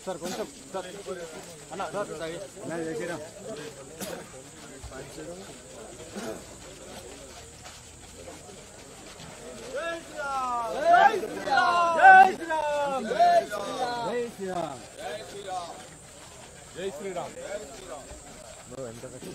Sir కొంచెం sir అన్న sir నేను చేసిరా జై శ్రీరామ్ ఎంత కట్టి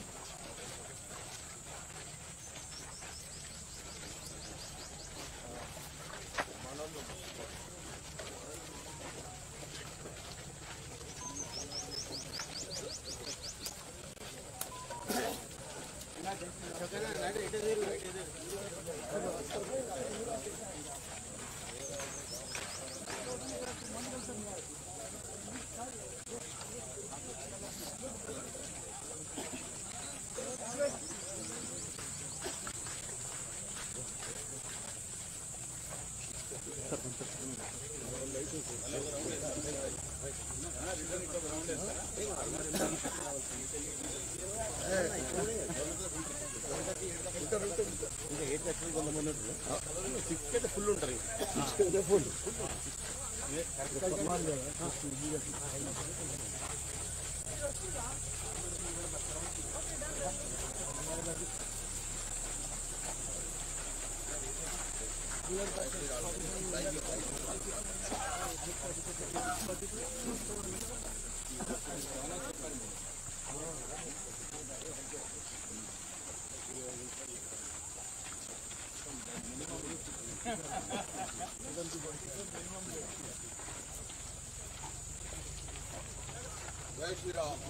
ఫుల్ ఉంటారు ఫుల్ జై శ్రీరామ్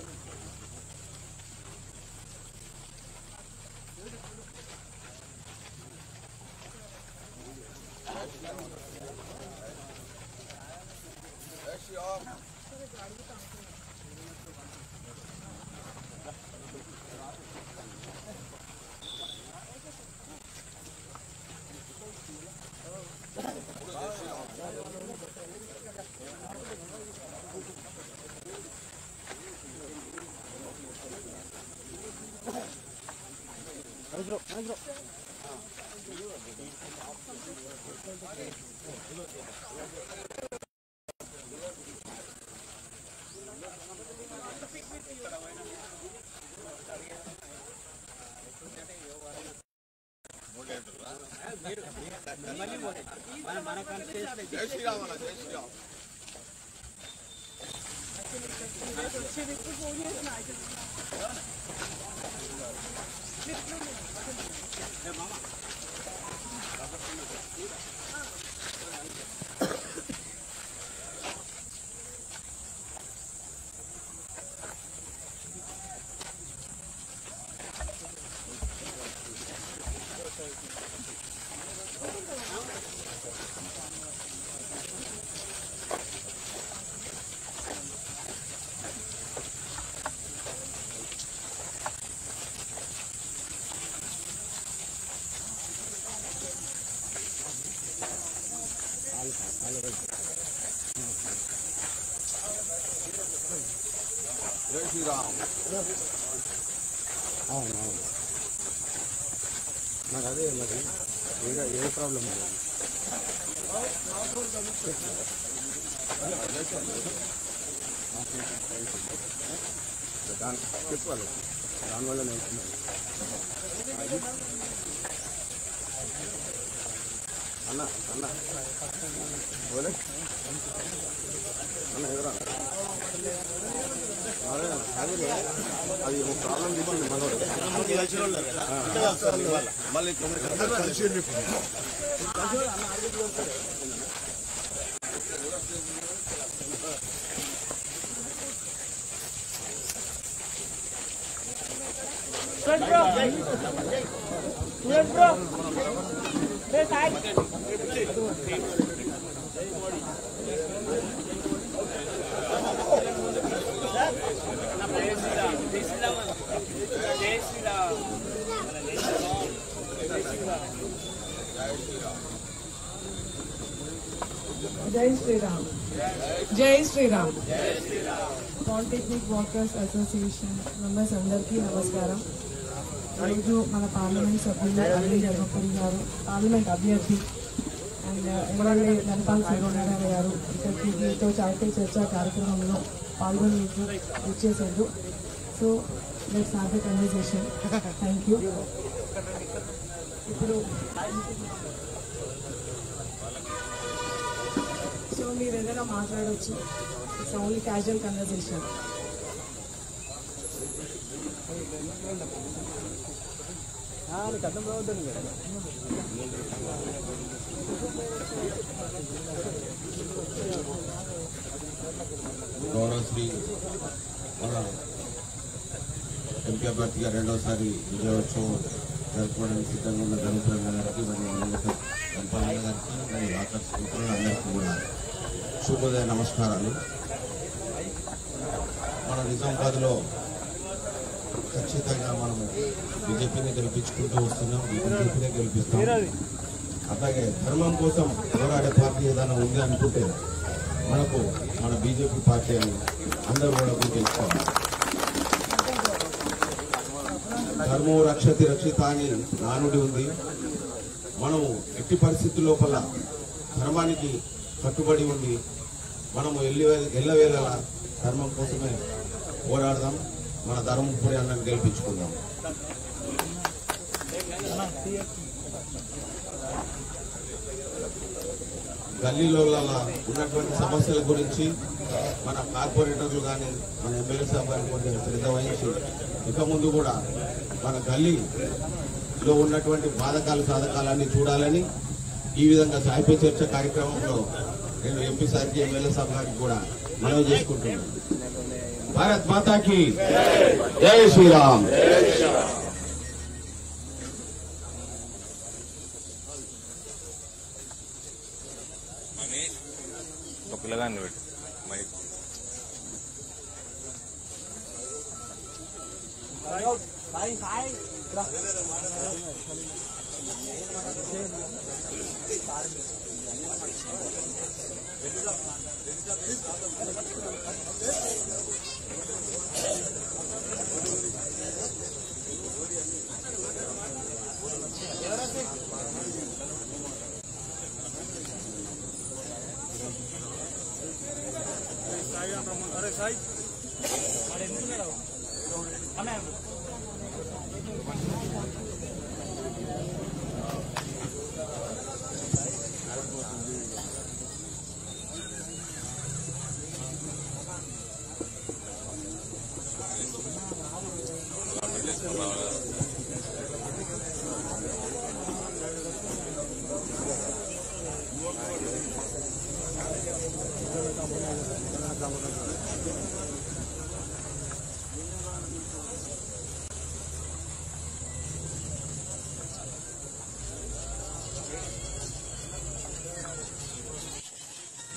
జై శ్రీరామ్ జై శ్రీరామ్ జై శ్రీరామ్ జై శ్రీరామ్ అవును అవును నాకు అదే మరి ఏ ప్రాబ్లం లేదు చెప్పాలి దానివల్ల నేను అన్న అన్న బోలే అన్న ఎదురా అదే అదే అది ఒక ప్రాబ్లం చెప్పింది మనోడు మళ్ళీ కలిసి జై శ్రీరామ్ జై Shriram polytechnic workers association members అందరికీ నమస్కారం. ఈరోజు మన పార్లమెంట్ సభ్యులు అరవింద్ ధర్మపురి గారు, పార్లమెంట్ అభ్యర్థి, అండ్ ఎమ్మెల్యే ధనపాల్ శ్రీరామారావు గారు ఇక్కడికి మీతో చారిటీ చర్చా కార్యక్రమంలో పాల్గొని ఇచ్చేసారు. So let's start the conversation. Thank you. ఇప్పుడు సో మీరు ఏదైనా మాట్లాడవచ్చు. It's only casual conversation. గౌరవశ్రీ మన ఎంపీ అభ్యర్థిగా రెండోసారి విజయోత్సవం జరుపుకోవడానికి సిద్ధంగా ఉన్న ధనుప్రన్న గారికి మరియు ధనపాలన్న గారికి మరియు ఆకర్ష మిత్రులందరికీ కూడా శుభోదయ నమస్కారాలు. మన నిజామాబాద్లో ఖచ్చితంగా మనం బీజేపీని గెలిపించుకుంటూ వస్తున్నాం, బీజేపీనే గెలిపిస్తాం. అలాగే ధర్మం కోసం పోరాడే పార్టీ ఏదైనా ఉంది అనుకుంటే మనకు మన బీజేపీ పార్టీ అని అందరూ కూడా గుర్తించుకోవాలి. ధర్మం రక్షతి రక్షిత అని నానుడి ఉంది. మనము ఎట్టి పరిస్థితి లోపల ధర్మానికి కట్టుబడి ఉండి మనము ఎల్లవేళలా ధర్మం కోసమే పోరాడదాం. మన ధర్మపురి అన్నని గెలిపించుకుందాం. గల్లీలో ఉన్నటువంటి సమస్యల గురించి మన కార్పొరేటర్లు కానీ మన ఎమ్మెల్యే సాబ్ గారిని కొంచెం శ్రద్ధ వహించి ఇక ముందు కూడా మన గల్లీలో ఉన్నటువంటి బాధకాలు సాధకాలన్నీ చూడాలని ఈ విధంగా సాహిత్య చర్చ కార్యక్రమంలో నేను ఎంపీ సార్కి ఎమ్మెల్యే సాబ్ గారికి కూడా మనవి చేసుకుంటున్నాను. భారత్ మాతాకి జై శ్రీరామ్. పిల్లగాన్ని పెట్టు మైక్. अरे साई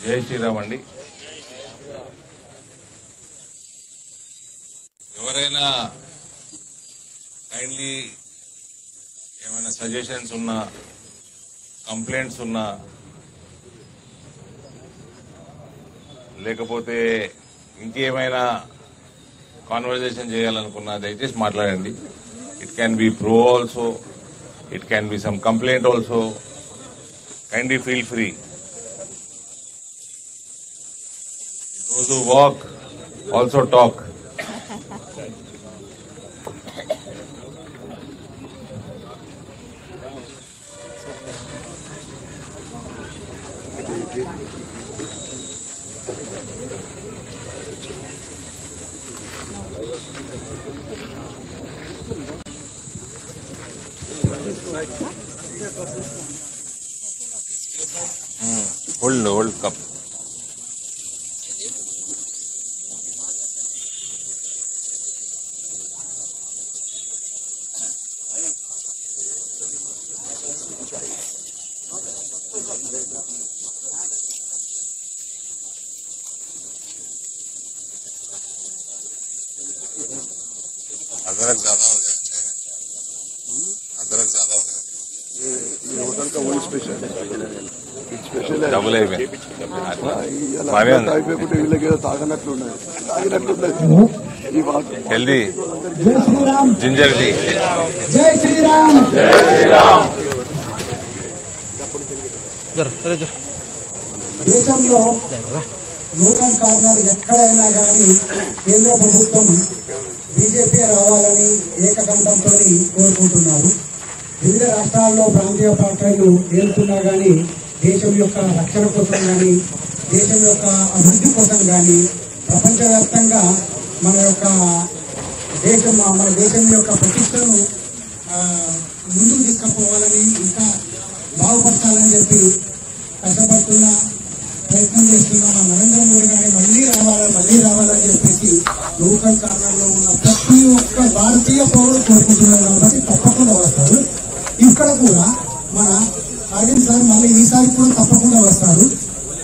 జై శ్రీరామ్ అండి. ఎవరైనా కైండ్లీ ఏమైనా సజెషన్స్ ఉన్నా, కంప్లైంట్స్ ఉన్నా, లేకపోతే ఇంకేమైనా కాన్వర్జేషన్ చేయాలనుకున్నా దయచేసి మాట్లాడండి. It can be pro also, it can be some complaint also. Kindly feel free. Those who walk also talk. Hold cup. अदरक ज्यादा हो गया, अदरक ज्यादा हो गया. ये होटल का वही स्पेशल है. डबल है हेल्दी जिंजर टी. जय श्री राम. जय श्री राम. దేశంలో నూతన కార్నర్ ఎక్కడైనా కానీ కేంద్ర ప్రభుత్వం బీజేపీ రావాలని ఏకకంఠంతో కోరుకుంటున్నారు. వివిధ రాష్ట్రాల్లో ప్రాంతీయ పార్టీలు ఏలుతున్నా కానీ దేశం యొక్క రక్షణ కోసం కానీ దేశం యొక్క అభివృద్ధి కోసం కానీ ప్రపంచవ్యాప్తంగా మన దేశం యొక్క ప్రతిష్టను ముందుకు తీసుకుపోవాలని ఇంకా బాగుపరచాలని చెప్పి కష్టపడుతున్న ప్రయత్నం చేస్తున్న మా నరేంద్ర మోడీ గారి మళ్ళీ రావాలని చెప్పేసి నూతన కార్నర్లో ఉన్న ప్రతి ఒక్క భారతీయ పౌరులు కోరుకుంటున్నారు కాబట్టి తప్పకుండా వస్తారు. ఇక్కడ కూడా మన అరవింద్ సార్ మళ్ళీ ఈసారి కూడా తప్పకుండా వస్తారు.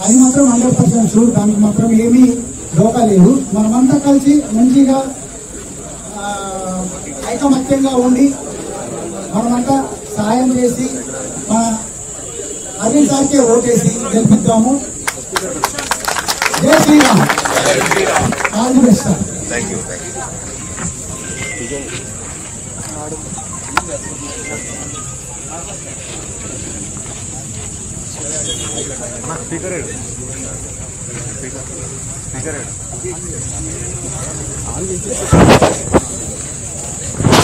అది మాత్రం 100% షూర్. దానికి మాత్రం ఏమీ డోకా లేదు. మనమంతా కలిసి మంచిగా ఐకమత్యంగా ఉండి మనమంతా సాయం చేసి మన అరవింద్ సార్కే ఓటేసి గెలిపిద్దాము. జై Shriram. All the best sir.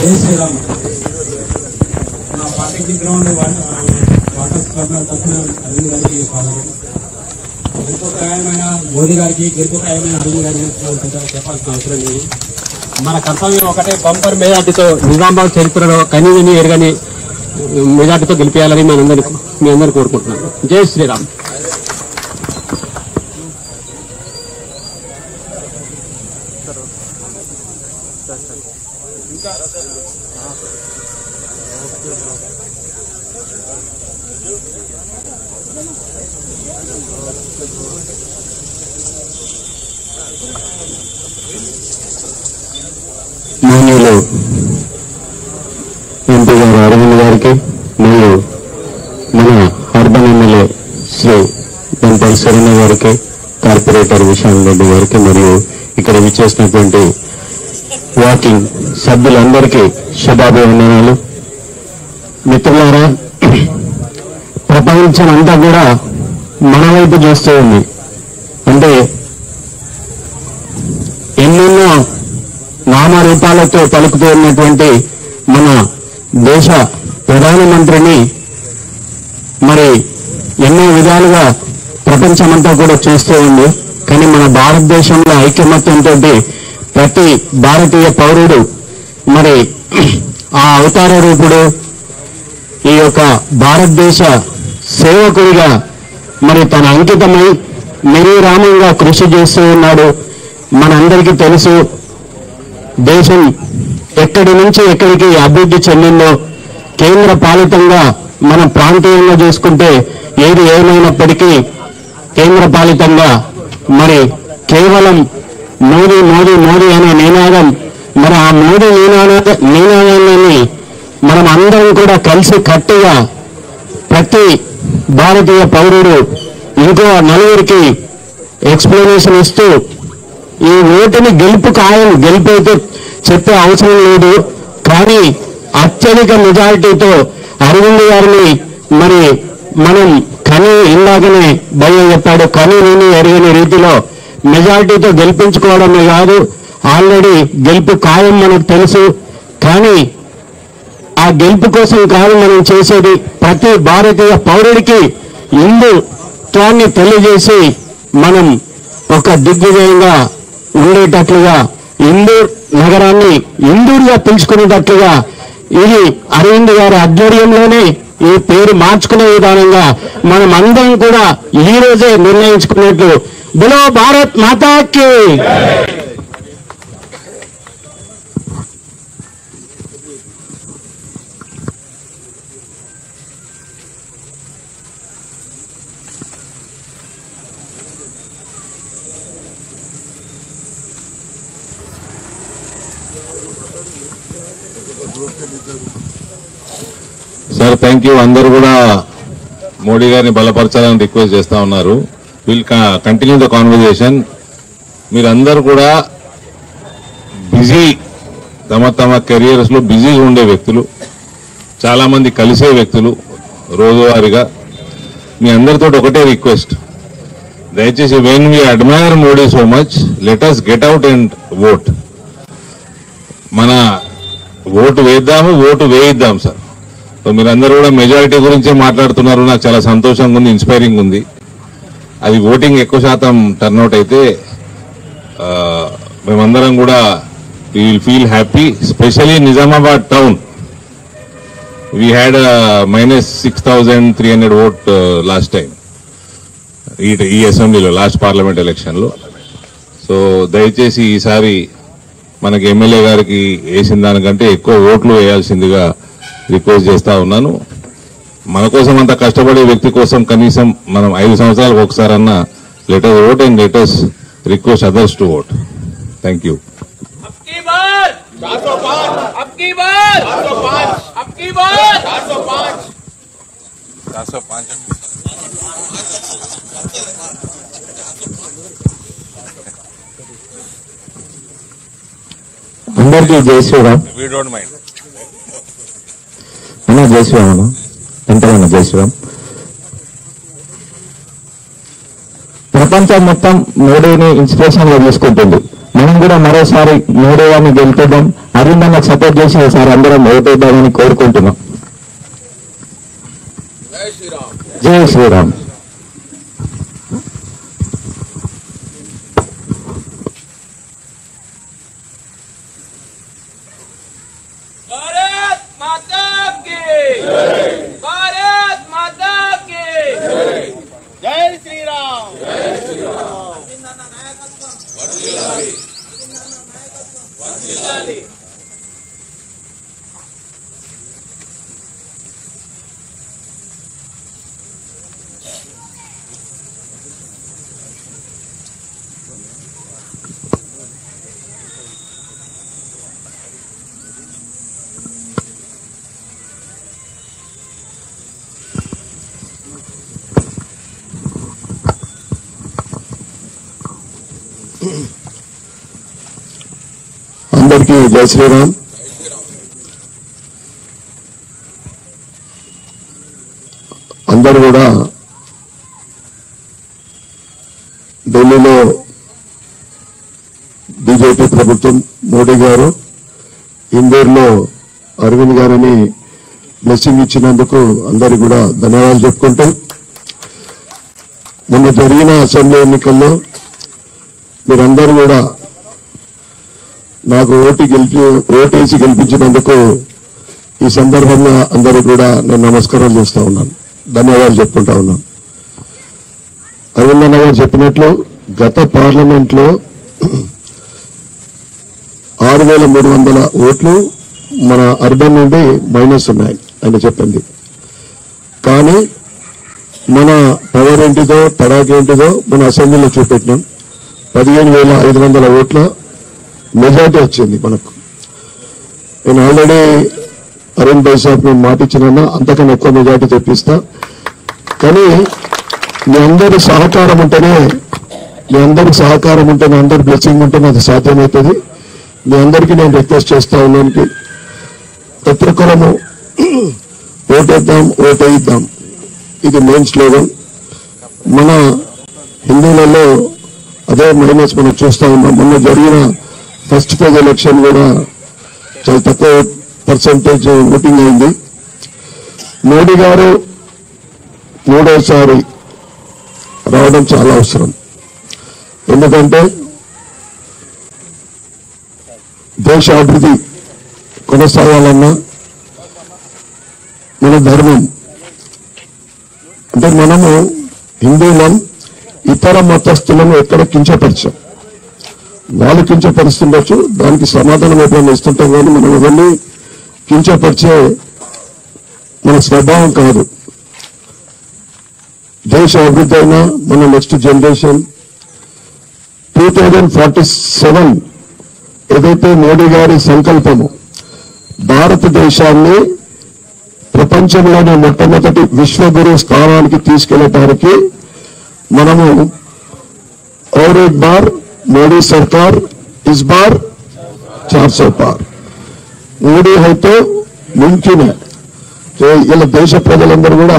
జై శ్రీరామ్. నా పార్టీ గ్రౌండ్ వాటర్ క్లబ్ తరఫున అరవింద్ గారికి స్వాగతం. గెలుపుకాయమైన మోదీ గారికి గెలుపుకాయమైన అరవింద్ గారికి చెప్పాల్సిన అవసరం లేదు. మన కర్తవ్యం ఒకటే, బంపర్ మెజార్టీతో నిజామాబాద్ చరిత్రలో కనీవిని ఎరగని మెజార్టీతో గెలిపేయాలని మీ అందరూ కోరుకుంటున్నాను. జై శ్రీరామ్. మాన్యులు ఎంపీ గారు అరవింద్ గారికి మరియు మన అర్బన్ ఎమ్మెల్యే శ్రీ దంపల్ శరణ్య గారికి, కార్పొరేటర్ విశాల్ రెడ్డి గారికి మరియు ఇక్కడ విచ్చేసినటువంటి వాకింగ్ సభ్యులందరికీ శుభాభివందనాలు. మిత్రులారా, ప్రపంచం అంతా కూడా మన వైపు చూస్తూ ఉంది. అంటే ఎన్నెన్నో నామరూపాలతో పలుకుతూ ఉన్నటువంటి మన దేశ ప్రధానమంత్రిని మరి ఎన్నో విధాలుగా ప్రపంచమంతా కూడా చూస్తూ ఉంది. కానీ మన భారతదేశంలో ఐకమత్యంతో ప్రతి భారతీయ పౌరుడు మరి ఆ అవతార రూపుడు, ఈ యొక్క భారతదేశ సేవకుడిగా మరి తన అంకితమై నిర్విరామంగా కృషి చేస్తూ ఉన్నాడు. మనందరికీ తెలుసు, దేశం ఎక్కడి నుంచి ఎక్కడికి అభివృద్ధి చెందిందో. కేంద్ర పాలితంగా మన ప్రాంతీయంగా చూసుకుంటే ఏది ఏమైనప్పటికీ కేంద్ర పాలితంగా మరి కేవలం మోదీ మోదీ మోదీ అనే నినాదం, మరి ఆ మోదీ నినాదాన్ని మనం అందరం కూడా కలిసి కట్టిగా ప్రతి భారతీయ పౌరుడు ఇంకో నలుగురికి ఎక్స్ప్లెనేషన్ ఇస్తూ ఈ ఓటుని గెలుపైతే చెప్పే అవసరం లేదు. కానీ అత్యధిక మెజారిటీతో అరవింద్ గారిని మరి మనం ఇందాకనే భయ్య చెప్పాడు, కనీ ఎరగని రీతిలో మెజారిటీతో గెలిపించుకోవడమే కాదు, ఆల్రెడీ గెలుపు ఖాయం మనకు తెలుసు. కానీ ఆ గెలుపు కోసం కాదు మనం చేసేది, ప్రతి భారతీయ పౌరుడికి హిందుత్వాన్ని తెలియజేసి మనం ఒక దిగ్విజయంగా ఉండేటట్లుగా, ఇందూర్ నగరాన్ని ఇందూరుగా పిలుచుకునేటట్లుగా, ఇది అరవింద్ గారి ఆధ్వర్యంలోనే ఈ పేరు మార్చుకునే విధానంగా మనం అందరం కూడా ఈ రోజే నిర్ణయించుకున్నట్లు. బోలో భారత్ మాతాకి. Sir thank you. అందరూ కూడా మోడీ గారిని బలపరచాలని రిక్వెస్ట్ చేస్తా ఉన్నారు. Will continue the conversation. మీరందరూ కూడా బిజీ, తమ కెరియర్స్ లో బిజీగా ఉండే వ్యక్తులు, చాలా మంది కలిసే వ్యక్తులు రోజువారీగా. మీ అందరితో ఒకటే రిక్వెస్ట్, దయచేసి when we admire Modi so much, let us get out and vote. మన ఓటు వేద్దాము, ఓటు వేయిద్దాం సార్. సో మీరందరూ కూడా మెజారిటీ గురించే మాట్లాడుతున్నారు, నాకు చాలా సంతోషంగా ఉంది, ఇన్స్పైరింగ్ ఉంది. అది ఓటింగ్ ఎక్కువ శాతం టర్న్అవుట్ అయితే మేమందరం కూడా we will feel happy, especially Nizamabad town. We had minus 6,300 vote last time. ఈ అసెంబ్లీలో లాస్ట్ పార్లమెంట్ ఎలక్షన్ లో. సో దయచేసి ఈసారి మనకి ఎమ్మెల్యే గారికి వేసిన దానికంటే ఎక్కువ ఓట్లు వేయాల్సిందిగా రిక్వెస్ట్ చేస్తా ఉన్నాను. మన కోసం అంత కష్టపడే వ్యక్తి కోసం కనీసం మనం 5 సంవత్సరాలకు ఒకసారన్నా let us vote and let us request others to vote. Thank you. అందరికీ జై శ్రీరామ్. We don't mind. అన్నా జై శ్రీరామ్ అన్న, ఎంతమన్నా జై శ్రీరామ్. ప్రపంచం మొత్తం మోడీని ఇన్స్పిరేషన్ గా తీసుకుంటుంది. మనం కూడా మరోసారి మోడీ గారిని గెలుపుదాం, అరవింద్ సపోర్ట్ చేసి ఒకసారి అందరం ఓటేద్దామని కోరుకుంటున్నాం. జై శ్రీరామ్. అందరికీ జై శ్రీరామ్. అందరూ కూడా ఢిల్లీలో బీజేపీ ప్రభుత్వం, మోడీ గారు, ఇందూరులో అరవింద్ గారిని బ్లెస్సింగ్ ఇచ్చినందుకు అందరికీ కూడా ధన్యవాదాలు చెప్పుకుంటూ, మొన్న జరిగిన అసెంబ్లీ ఎన్నికల్లో మీరందరూ కూడా నాకు ఓటేసి గెలిపించినందుకు ఈ సందర్భంగా అందరూ కూడా నేను నమస్కారాలు చేస్తా ఉన్నాను, ధన్యవాదాలు చెప్పుకుంటా ఉన్నాను. అరవింద్ అన్న గారు చెప్పినట్లు గత పార్లమెంట్ లో 6,300 ఓట్లు మన అర్బన్ నుండి మైనస్ ఉన్నాయి ఆయన చెప్పింది. కానీ మన పవర్ ఏంటిదో తడాక్ ఏంటిదో మన అసెంబ్లీలో చూపెట్టినాం. 15,500 ఓట్ల మెజార్టీ వచ్చింది మనకు. నేను ఆల్రెడీ అరుణ్ భాయ్ సాబ్ నేను మాట ఇచ్చినా అంతకన్నా ఎక్కువ మెజార్టీ తెప్పిస్తా. కానీ మీ అందరి సహకారం ఉంటేనే, అందరి బ్లెస్సింగ్ ఉంటేనే అది సాధ్యమవుతుంది. మీ అందరికీ నేను రిక్వెస్ట్ చేస్తా ఉన్నాను, ప్రతి ఒక్కరము ఓటేద్దాం, ఇది మెయిన్ స్లోగన్. మన హిందువులలో అదే మైనస్ మనం చూస్తా ఉన్నాం. మొన్న జరిగిన ఫస్ట్ ఫేజ్ ఎలక్షన్ కూడా చాలా తక్కువ పర్సంటేజ్ ఓటింగ్ అయింది. మోడీ గారు మూడోసారి రావడం చాలా అవసరం. ఎందుకంటే దేశ అభివృద్ధి కొనసాగాలన్నా మన ధర్మం అంటే మనము హిందువులం ఇతర మతస్థులను ఎక్కడ కించపరిచాం, వాళ్ళు కించపరుస్తుండొచ్చు, దానికి సమాధానం ఎప్పుడైనా ఇస్తుంటాం. కానీ మనం ఎవరిని కించపరిచే మన స్వభావం కాదు. దేశ అభివృద్ధి అయినా మన నెక్స్ట్ జనరేషన్ 2047 ఏదైతే మోడీ గారి సంకల్పము భారతదేశాన్ని ప్రపంచంలోనే మొట్టమొదటి విశ్వగురు స్థానానికి తీసుకెళ్లడానికి మనము और एक बार మోడీ సర్కార్ इस बार 400 पार మోడీ అయితే ముంకినే ఇలా దేశ ప్రజలందరూ కూడా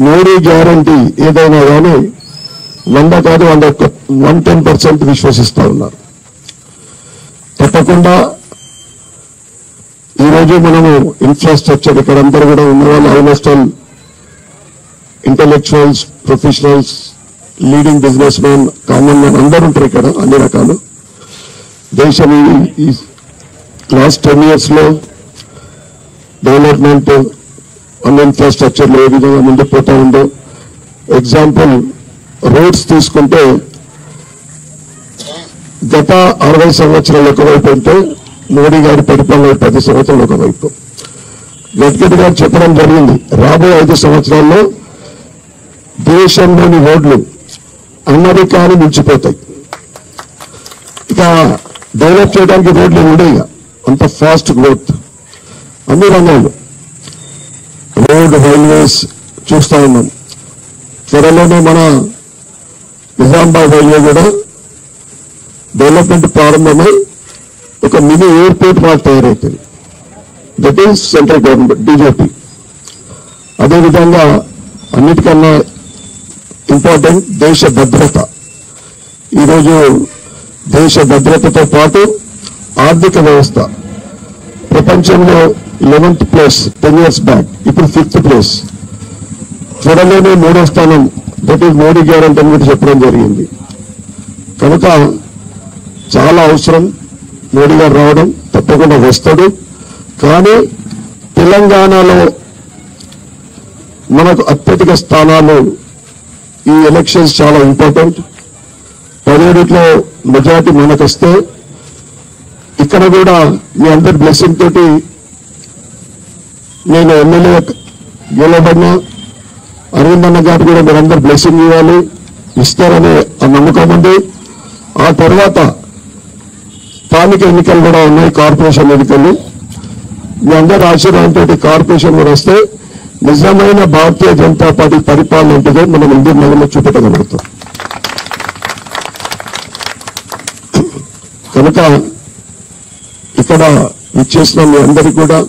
మోడీ గ్యారంటీ ఏదైనా కానీ 100 కాదు 110% విశ్వసిస్తా ఉన్నారు. తప్పకుండా ఈరోజు మనము ఇన్ఫ్రాస్ట్రక్చర్ ఇక్కడ అందరూ కూడా ఉన్న వాళ్ళు almost all intellectuals, professionals, leading business man, common man అందరూ ఉంటారు ఇక్కడ అన్ని రకాలు. దేశం ఈ లాస్ట్ 10 years లో డెవలప్మెంట్ అన్ని ఇన్ఫ్రాస్ట్రక్చర్లో ఏ విధంగా ముందుకు పోతా ఉందో, ఎగ్జాంపుల్ రోడ్స్ తీసుకుంటే గత 60 సంవత్సరాలు ఒకవైపు అంటే మోడీ గారి పరిపాలన 10 సంవత్సరాలు ఒకవైపు. గడ్కరీ గారు చెప్పడం జరిగింది, రాబోయే 5 సంవత్సరాల్లో దేశంలోని రోడ్లు అమెరికాని మించిపోతాయి. ఇక డెవలప్ చేయడానికి రోడ్లు ఉండేవి, అంత ఫాస్ట్ గ్రోత్ అన్ని రంగాలు. రోడ్, రైల్వేస్ చూస్తా ఉన్నాం. త్వరలోనే మన నిజామాబాద్ రైల్వే కూడా డెవలప్మెంట్ ప్రారంభమై ఒక మినీ ఎయిర్పోర్ట్ మాకు తయారవుతుంది. That is central government, BJP. అదేవిధంగా అన్నిటికన్నా ఇంపార్టెంట్ దేశ భద్రత. ఈరోజు దేశ భద్రతతో పాటు ఆర్థిక వ్యవస్థ ప్రపంచంలో 11th place 10 years బ్యాక్, ఇప్పుడు 5th place. త్వరలోనే 3వ స్థానం, దట్ ఈస్ మోడీ గ్యారంటీ అని చెప్పడం జరిగింది. కనుక చాలా అవసరం మోడీ గారు రావడం, తప్పకుండా వస్తాడు. కానీ తెలంగాణలో మనకు అత్యధిక స్థానాలు ఈ ఎలక్షన్స్ చాలా ఇంపార్టెంట్. 17లో మెజారిటీ మనకు వస్తే ఇక్కడ కూడా మీ అందరి బ్లెస్సింగ్ తోటి నేను ఎమ్మెల్యే గెలవబడినా, అరవింద్ అన్న గారు కూడా మీరందరూ బ్లెస్సింగ్ ఇవ్వాలి, ఇస్తారనే ఆ నమ్మకం ఉంది. ఆ తర్వాత స్థానిక ఎన్నికలు కూడా ఉన్నాయి, కార్పొరేషన్ ఎన్నికలు. మీ అందరి ఆశీర్వాదంతో కార్పొరేషన్ కూడా వస్తే నిజమైన భారతీయ జనతా పార్టీ పరిపాలన ఉంటుందో మనం ఇండియా నగరంలో చూపెట్టగలుగుతాం. కనుక ఇక్కడ ఇచ్చేసిన మీ అందరికీ కూడా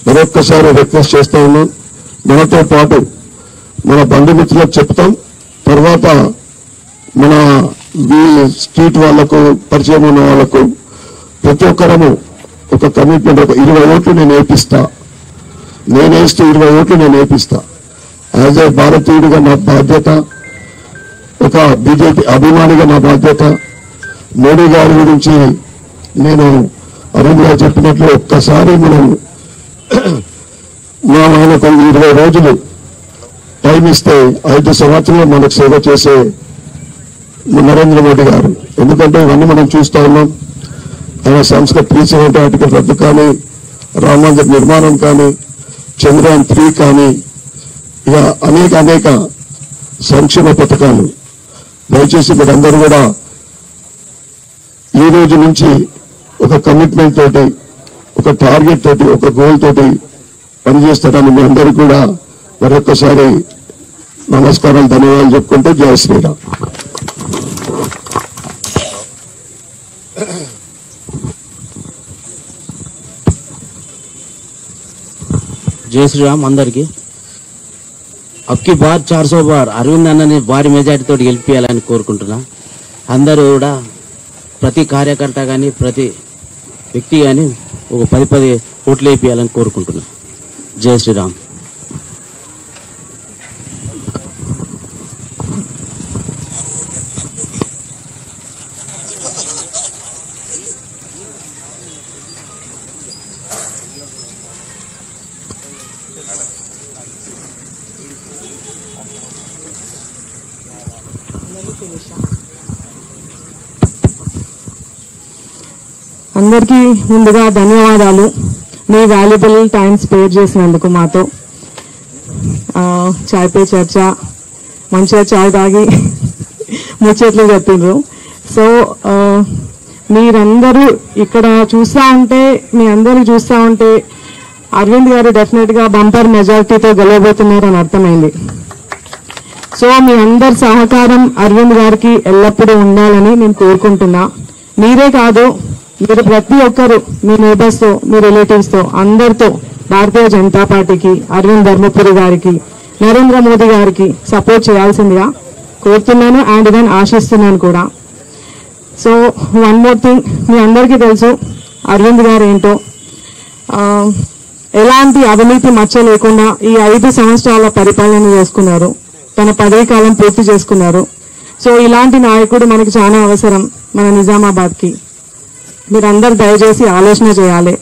మరొక్కసారి రిక్వెస్ట్ చేస్తా ఉన్నాం. మనతో పాటు మన బంధుమిత్రులకు చెప్తాం, తర్వాత మన స్ట్రీట్ వాళ్లకు, పరిచయం ఉన్న వాళ్లకు ప్రతి ఒక్కరము ఒక కమిట్మెంట్, ఒక 20 ఓట్లు నేను వేపిస్తా, నేనేస్తూ 20 ఓట్లు నేను వేపిస్తా. యాజ్ ఏ భారతీయుడిగా నా బాధ్యత, ఒక బీజేపీ అభిమానిగా నా బాధ్యత. మోడీ గారి గురించి నేను అరుణ్ గారు చెప్పినట్లు ఒక్కసారి మనం మనకు 20 రోజులు టైం ఇస్తే 5 సంవత్సరాలు మనకు సేవ చేసే నరేంద్ర మోడీ గారు. ఎందుకంటే ఇవన్నీ మనం చూస్తా ఉన్నాం. తన సంస్కృతి 370 ఆర్టికల్ రద్దు కానీ, రామ మందిర్ నిర్మాణం కానీ, చంద్రయాన్ 3 కానీ, ఇక అనేక సంక్షేమ పథకాలు. దయచేసి మీరందరూ కూడా ఈ రోజు నుంచి ఒక కమిట్మెంట్ తోటి, ఒక టార్గెట్ తోటి, ఒక గోల్ తోటి పనిచేస్తారని మీ అందరికీ కూడా మరొక్కసారి నమస్కారాలు, ధన్యవాదాలు చెప్పుకుంటూ జై శ్రీరామ్. జై శ్రీరామ్ అందరికీ. అబ్కి బార్ 400 బార్ అరవింద్ అన్నని భారీ మెజార్టీతో గెలిపించాలని కోరుకుంటున్నా. అందరూ కూడా ప్రతి కార్యకర్త కానీ, ప్రతి వ్యక్తి కానీ ఒక 10 ఓట్లు వేయించాలని కోరుకుంటున్నా. జై శ్రీరామ్. అందరికీ ముందుగా ధన్యవాదాలు, మీ వాల్యుబుల్ టైం స్పేర్ చేసినందుకు మాతో. చాయ్ పే చర్చ, మంచిగా చాయ్ తాగి ముచ్చట్లు చెప్పిండ్రు. సో మీరందరూ ఇక్కడ చూస్తూ ఉంటే, మీ అందరూ చూస్తూ ఉంటే అరవింద్ గారు డెఫినెట్గా బంపర్ మెజారిటీతో గెలవబోతున్నారని అర్థమైంది. సో మీ అందరి సహకారం అరవింద్ గారికి ఎల్లప్పుడూ ఉండాలని నేను కోరుకుంటున్నా. మీరే కాదు, మీరు ప్రతి ఒక్కరు మీ నేబర్స్తో, మీ రిలేటివ్స్తో, అందరితో భారతీయ జనతా పార్టీకి, అరవింద్ ధర్మపురి గారికి నరేంద్ర మోదీ గారికి సపోర్ట్ చేయాల్సిందిగా కోరుతున్నాను అండ్ దెన్ ఆశిస్తున్నాను కూడా. సో వన్ మోర్ థింగ్, మీ అందరికీ తెలుసు అరవింద్ గారు ఏంటో. ఎలాంటి అవినీతి మచ్చ లేకుండా ఈ 5 సంవత్సరాల పరిపాలన చేసుకున్నారు, తన పదవీ కాలం పూర్తి చేసుకున్నారు. సో ఇలాంటి నాయకుడు మనకి చాలా అవసరం మన నిజామాబాద్కి. మీరందరూ దయచేసి ఆలోచన చేయాలి.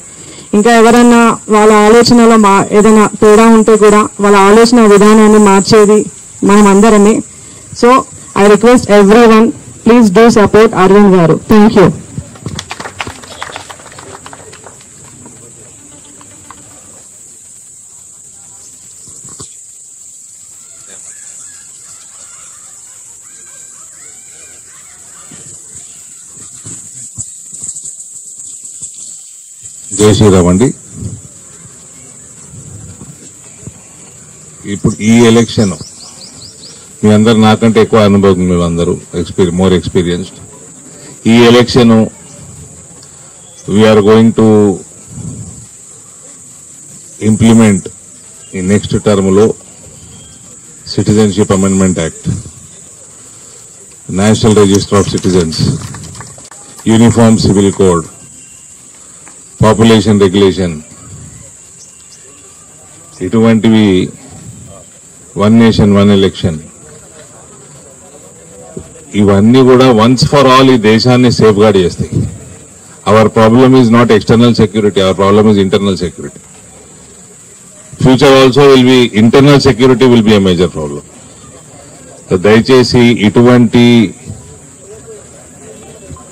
ఇంకా ఎవరన్నా వాళ్ళ ఆలోచనలో ఏదైనా తేడా ఉంటే కూడా వాళ్ళ ఆలోచన విధానాన్ని మార్చేది మనం అందరమే. So I request everyone, please do support Aravind గారు. Thank you. జై శ్రీరామ్ అండి. ఇప్పుడు ఈ ఎలక్షన్ మీ అందరు నాకంటే ఎక్కువ అనుభవం, మేమందరూ మోర్ ఎక్స్పీరియన్స్డ్. ఈ election we are going to implement ఈ నెక్స్ట్ టర్మ్ లో citizenship amendment act, national register of citizens, uniform civil code, population regulation, ఇటువంటివి వన్ నేషన్ వన్ ఎలక్షన్, ఇవన్నీ కూడా వన్స్ ఫర్ ఆల్ ఈ దేశాన్ని సేఫ్ గార్డ్ చేస్తాయి. Hour problem is not external security, hour problem is internal security. Future also will be internal security will be a major problem. దయచేసి ఇటువంటి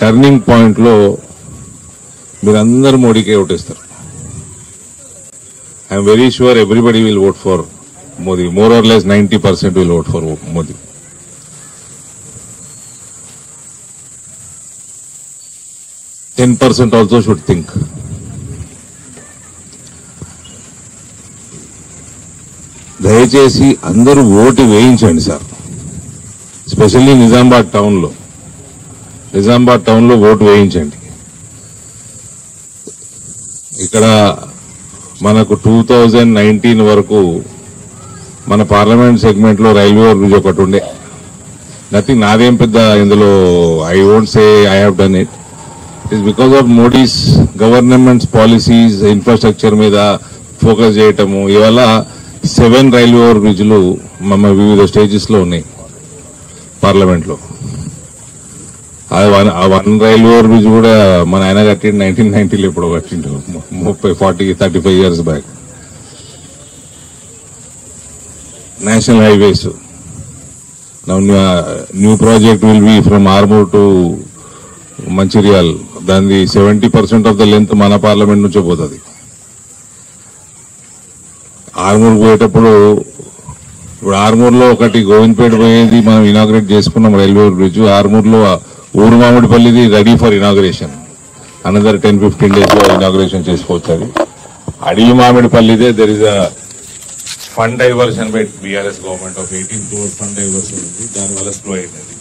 turning point లో మీరందరూ మోడీకే ఓటేస్తారు. I'm very sure everybody will vote for Modi. More or less 90% will vote for Modi. 10% also should think. దయచేసి అందరూ ఓటు వేయించండి సార్. స్పెషల్లీ నిజామాబాద్ టౌన్ లో ఓటు వేయించండి. ఇక్కడ మనకు 2019 వరకు మన పార్లమెంట్ సెగ్మెంట్ లో రైల్వే ఓవర్ బ్రిడ్జ్ ఒకటి ఉండే. నథింగ్, నాదేం పెద్ద ఇందులో I won't say I have done it. It is because of Modi's government's policies infrastructure మీద ఫోకస్ చేయటము. ఇవాళ 7 రైల్వే ఓవర్ బ్రిడ్జ్లు మన వివిధ స్టేజెస్ లో ఉన్నాయి పార్లమెంట్ లో. ఆ 1 రైల్వే ఓవర్ బ్రిడ్జ్ కూడా మన ఆయన కట్టిండు 1990లో ఎప్పుడో కట్టిండు, 35 years back. National highways, new project will be from Armoor to Mancherial. దాని 70% ఆఫ్ ద లెంత్ మన పార్లమెంట్ నుంచే పోతుంది. ఆర్మూర్ పోయేటప్పుడు ఇప్పుడు ఆర్మూర్ లో ఒకటి గోవిందపేట పోయేది మనం ఇనాగ్రేట్ చేసుకున్నాం రైల్వే బ్రిడ్జ్. ఆర్మూర్ లో ఊరు మామిడిపల్లిది ready for inauguration. Another 10-15 days లో ఇనాగ్రేషన్ చేసుకోవచ్చు. అది అడవి మామిడిపల్లిదే there is a fund diversion by BRS government of 18 crore fund diversion ఉంది. దానివల్ల స్లో అయింది.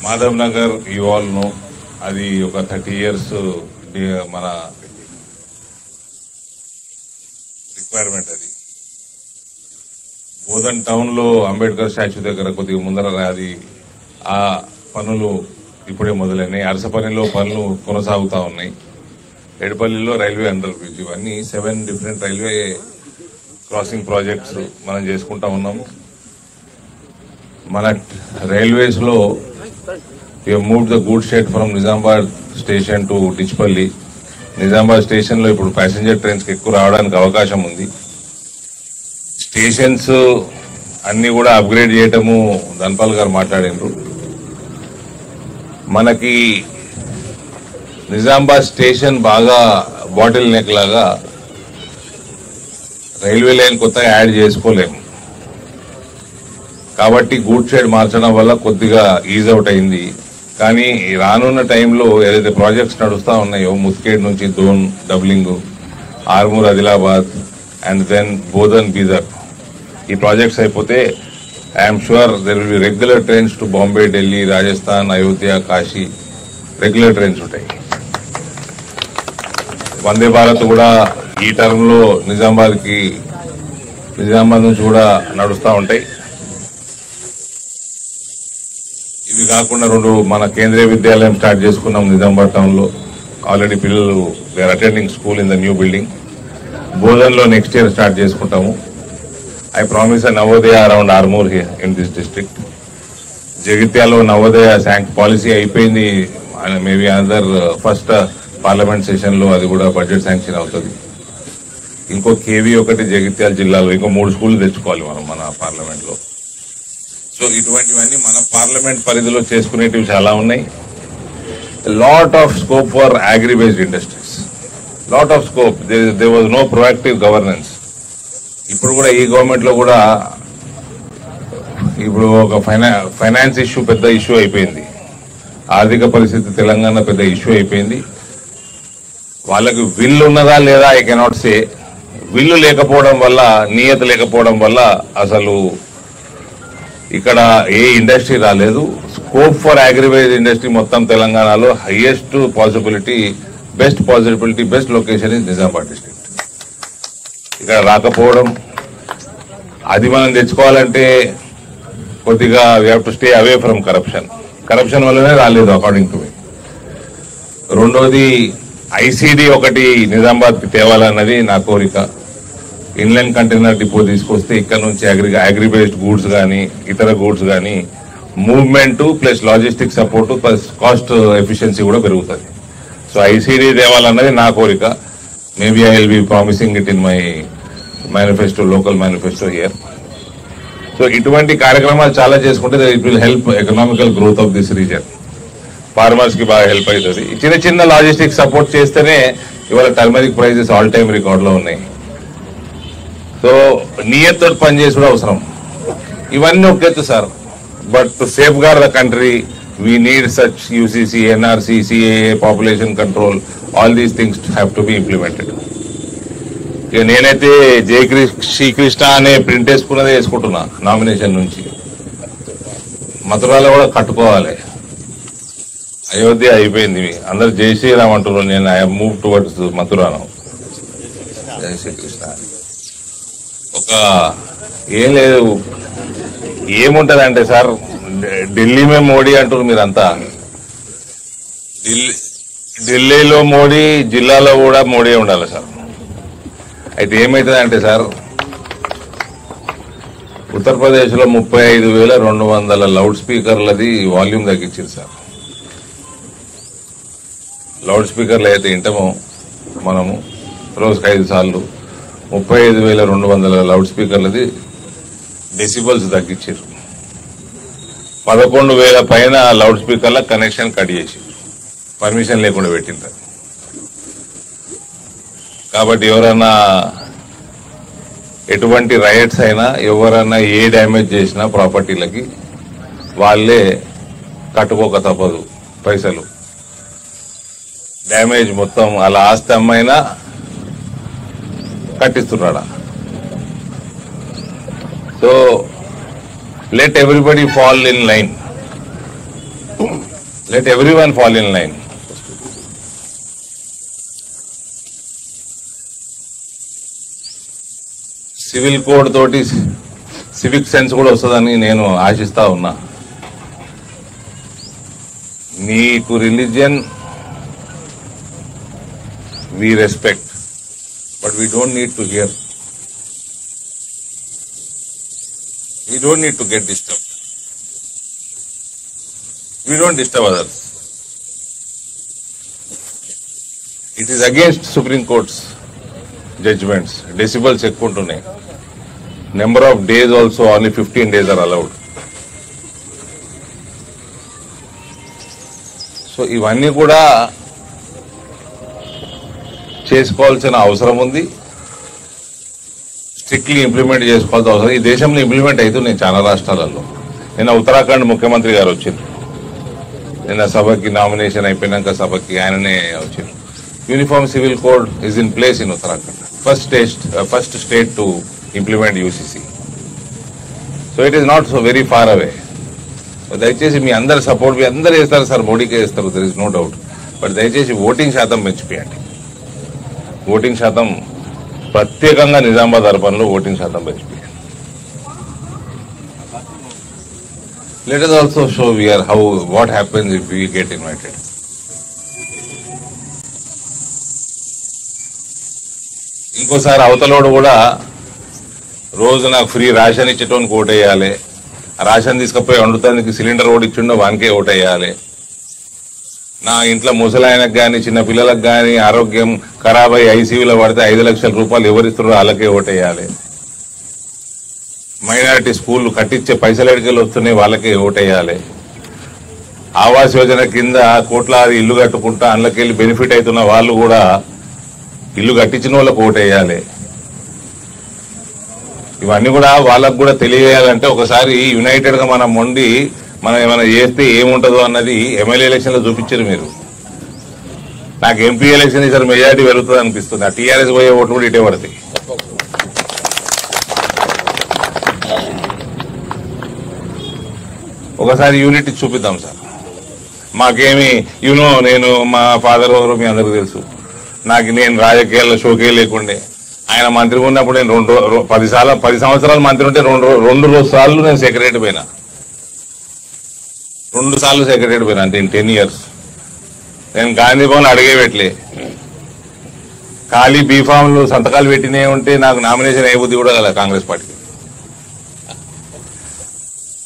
Madhav Nagar you all know, అది ఒక 30 years మన రిక్వైర్మెంట్. అది బోధన్ టౌన్ లో అంబేద్కర్ స్టాచ్యూ దగ్గర కొద్దిగా ముందర అది ఆ పనులు ఇప్పుడే మొదలైనాయి. అరసపల్లిలో పనులు కొనసాగుతా ఉన్నాయి. ఎడపల్లిలో రైల్వే అండర్ బ్రిడ్జ్, ఇవన్నీ 7 different రైల్వే క్రాసింగ్ ప్రాజెక్ట్స్ మనం చేసుకుంటా ఉన్నాము. మన రైల్వేస్ లో move the goods shed from Nizamabad station to Dichpally. Nizamabad station లో ఇప్పుడు ప్యాసింజర్ ట్రైన్స్ కి ఎక్కువ రావడానికి అవకాశం ఉంది. స్టేషన్స్ అన్ని కూడా అప్గ్రేడ్ చేయటము ధన్పాల్ గారు మాట్లాడినారు. మనకి నిజామాబాద్ స్టేషన్ బాగా బాటిల్ నెక్ లాగా రైల్వే లైన్ కొత్తగా యాడ్ చేసుకోలేము. కాబట్టి గూడ్ షెడ్ మార్చడం వల్ల కొద్దిగా ఈజ్ అవుట్ అయింది. కానీ రానున్న టైంలో ఏదైతే ప్రాజెక్ట్స్ నడుస్తా ఉన్నాయో, ముస్కేడ్ నుంచి Dhone doubling, Armoor Adilabad and then Bodhan Bidar, ఈ ప్రాజెక్ట్స్ అయిపోతే I'm sure there will be regular trains to Bombay, Delhi, Rajasthan, Ayodhya, Kashi. Regular trains ఉంటాయి. వందే భారత్ కూడా ఈ టర్మ్ లో నిజామాబాద్ కి నిజామాబాద్ నుంచి కూడా నడుస్తూ ఉంటాయి. ఇవి కాకుండా 2 మన కేంద్రీయ విద్యాలయం స్టార్ట్ చేసుకున్నాం నిజామాబాద్ టౌన్లో. ఆల్రెడీ పిల్లలు they are attending school in the new building. బోధన్లో నెక్స్ట్ ఇయర్ స్టార్ట్ చేసుకుంటాము. I promise a Navodaya around Armoor here in this district. జగిత్యాలో నవోదయ పాలసీ అయిపోయింది. మేబీ అనదర్ ఫస్ట్ పార్లమెంట్ సెషన్లో అది కూడా బడ్జెట్ శాంక్షన్ అవుతుంది. ఇంకో కేవీ ఒకటి జగిత్యాల జిల్లాలో ఇంకో 3 స్కూళ్లు తెచ్చుకోవాలి మనం మన పార్లమెంట్లో. సో ఇటువంటివన్నీ మన పార్లమెంట్ పరిధిలో చేసుకునేటివి చాలా ఉన్నాయి. Lot of scope for agri based industries, lot of scope. There was no proactive governance. ఇప్పుడు కూడా ఈ గవర్నమెంట్ లో కూడా ఇప్పుడు ఒక ఫైనాన్స్ ఇష్యూ పెద్ద ఇష్యూ అయిపోయింది. ఆర్థిక పరిస్థితి తెలంగాణ పెద్ద ఇష్యూ అయిపోయింది. వాళ్ళకి విల్ ఉన్నదా లేదా ఐ కెనాట్ సే. విల్లు లేకపోవడం వల్ల, నియత లేకపోవడం వల్ల అసలు ఇక్కడ ఏ ఇండస్ట్రీ రాలేదు. స్కోప్ ఫర్ అగ్రిబేస్డ్ ఇండస్ట్రీ మొత్తం తెలంగాణలో highest possibility, best location is Nizamabad district. ఇక్కడ రాకపోవడం, అది మనం తెచ్చుకోవాలంటే కొద్దిగా we have to stay away from corruption వల్లనే రాలేదు అకార్డింగ్ టు మీ. రెండోది ఐసీడీ ఒకటి నిజామాబాద్కి తేవాలన్నది నా కోరిక. ఇన్లైన్ కంటైనర్ డిపో తీసుకొస్తే ఇక్కడ నుంచి అగ్రిబేస్డ్ గూడ్స్ కానీ ఇతర గూడ్స్ కానీ movement plus logistic support plus cost efficiency కూడా పెరుగుతుంది. సో ఐసీడీ తేవాలన్నది నా కోరిక. Maybe I will be promising it in my manifesto, local manifesto here. So ఇటువంటి కార్యక్రమాలు చాలా చేసుకుంటే it will help economical growth of this region. Farmers కి బాగా హెల్ప్ అవుతుంది. చిన్న లాజిస్టిక్ సపోర్ట్ చేస్తేనే ఇవాళ turmeric prices all time record లో ఉన్నాయి. సో నియత్తో పనిచేసి కూడా అవసరం. ఇవన్నీ ఒకెత్తు sir, but to safe gourd the country we need such UCC, NRC, CAA, population control, all these things have to be implemented. ఇక నేనైతే శ్రీకృష్ణ అనే ప్రింట్ వేసుకున్నదే వేసుకుంటున్నా నామినేషన్ నుంచి. మథురాలో కూడా కట్టుకోవాలి. అయోధ్య అయిపోయింది, అందరు జై శ్రీరామ్ అంటున్నారు. నేను ఐ మూవ్ టువర్డ్స్ మథురాను. జై శ్రీకృష్ణ. ఒక ఏం లేదు, ఏముంటదంటే సార్, ఢిల్లీ మోడీ అంటున్నారు మీరంతా. ఢిల్లీలో మోడీ, జిల్లాలో కూడా మోడీ ఉండాలి సార్. అయితే ఏమవుతుందంటే సార్, ఉత్తరప్రదేశ్ లో 35,200 లౌడ్ స్పీకర్లది వాల్యూమ్ తగ్గించారు సార్. లౌడ్ స్పీకర్లు అయితే వింటామో మనము రోజుకి 5 సార్లు, 35,200 లౌడ్ స్పీకర్లది డెసిబల్స్ తగ్గించారు. 11,000 పైన లౌడ్ స్పీకర్ల కనెక్షన్ కట్ చేసి పర్మిషన్ లేకుండా పెట్టింటారు. కాబట్టి ఎవరైనా ఎటువంటి రైట్స్ అయినా, ఎవరైనా ఏ డ్యామేజ్ చేసినా ప్రాపర్టీలకి వాళ్ళే కట్టుకోక తప్పదు పైసలు. డ్యామేజ్ మొత్తం అలా ఆస్తి అమ్మైనా కట్టిస్తున్నాడా. So let everybody fall in line, let everyone fall in line. Civil code తోటి సివిక్ సెన్స్ కూడా వస్తుందని నేను ఆశిస్తా ఉన్నా. నీకు religion we respect, but we don't need to hear. We don't need to get disturbed. We don't disturb others. It is against Supreme Court's judgments. Decibels ekkuntunnai. Number of days also only 15 days are allowed. So ivanni kuda చేసుకోవాల్సిన అవసరం ఉంది. Strictly implement చేసుకోవాల్సిన అవసరం. ఈ దేశంలో implement అవుతున్నాయి చాలా రాష్ట్రాలలో. నిన్న ఉత్తరాఖండ్ ముఖ్యమంత్రి గారు వచ్చారు. నిన్న సభకి నామినేషన్ అయిపోయినాక సభకి ఆయననే వచ్చారు. Uniform civil code is in place in Uttarakhand. First state to implement UCC. So it is not so very far away. దయచేసి మీ అందరి సపోర్ట్, మీ అందరూ వేస్తారు సార్, మోడీకే వేస్తారు, there is no doubt. But దయచేసి ఓటింగ్ శాతం పెంచిపోయండి. ఓటింగ్ శాతం ప్రత్యేకంగా నిజామాబాద్ అర్బన్లో ఓటింగ్ శాతం పెంచిపోయింది. Let us also show what happens if we get invited. ఇంకోసారి అవతలోడు కూడా రోజు నాకు ఫ్రీ రేషన్ ఇచ్చేటోనికి ఓటేయాలి, రేషన్ తీసుకుపోయి వండుతానికి సిలిండర్ ఓడిచ్చిండో వానికే ఓటేయాలి, నా ఇంట్లో ముసలాయనకు కానీ చిన్న పిల్లలకు కానీ ఆరోగ్యం ఖరాబ్ అయ్యి ఐసీయూలో పడితే 5 లక్షల రూపాయలు ఎవరిస్తున్నారో వాళ్ళకే ఓటేయాలి, మైనారిటీ స్కూళ్ళు కట్టించే పైసలు ఎడికలు వస్తున్నాయి వాళ్ళకే ఓటేయాలి, ఆవాస్ యోజన కింద కోట్లాది ఇల్లు కట్టుకుంటా అందులోకెళ్ళి బెనిఫిట్ అవుతున్న వాళ్ళు కూడా ఇల్లు కట్టించిన వాళ్ళకు ఓటేయాలి. ఇవన్నీ కూడా వాళ్ళకు కూడా తెలియజేయాలంటే ఒకసారి యునైటెడ్ గా మనం ఉండి మనం ఏమైనా చేస్తే ఏముంటుందో అన్నది ఎమ్మెల్యే ఎలక్షన్ లో చూపించారు మీరు. నాకు ఎంపీ ఎలక్షన్ ఈసారి మెజారిటీ పెరుగుతుంది అనిపిస్తుంది. ఆ టీఆర్ఎస్ పోయే ఓట్లు కూడా ఇటే పడతాయి. ఒకసారి యూనిటీ చూపిద్దాం సార్. మాకేమి నేను మా ఫాదర్ ఒకరు మీ అందరికీ తెలుసు. నేను రాజకీయాల్లో షోకే లేకుండే, ఆయన మంత్రి ఉన్నప్పుడు నేను 10 సంవత్సరాలు మంత్రి ఉంటే 2 సార్లు నేను సెక్రటరీ పోయినా, 2 సార్లు సెక్రటరీ పోయినా అంటే 10 years. నేను గాంధీ భవన్ అడిగే పెట్టలే, ఖాళీ బీఫామ్లు సంతకాలు పెట్టినే ఉంటే నాకు నామినేషన్ అయ్యబుద్ధి కూడా కదా కాంగ్రెస్ పార్టీకి.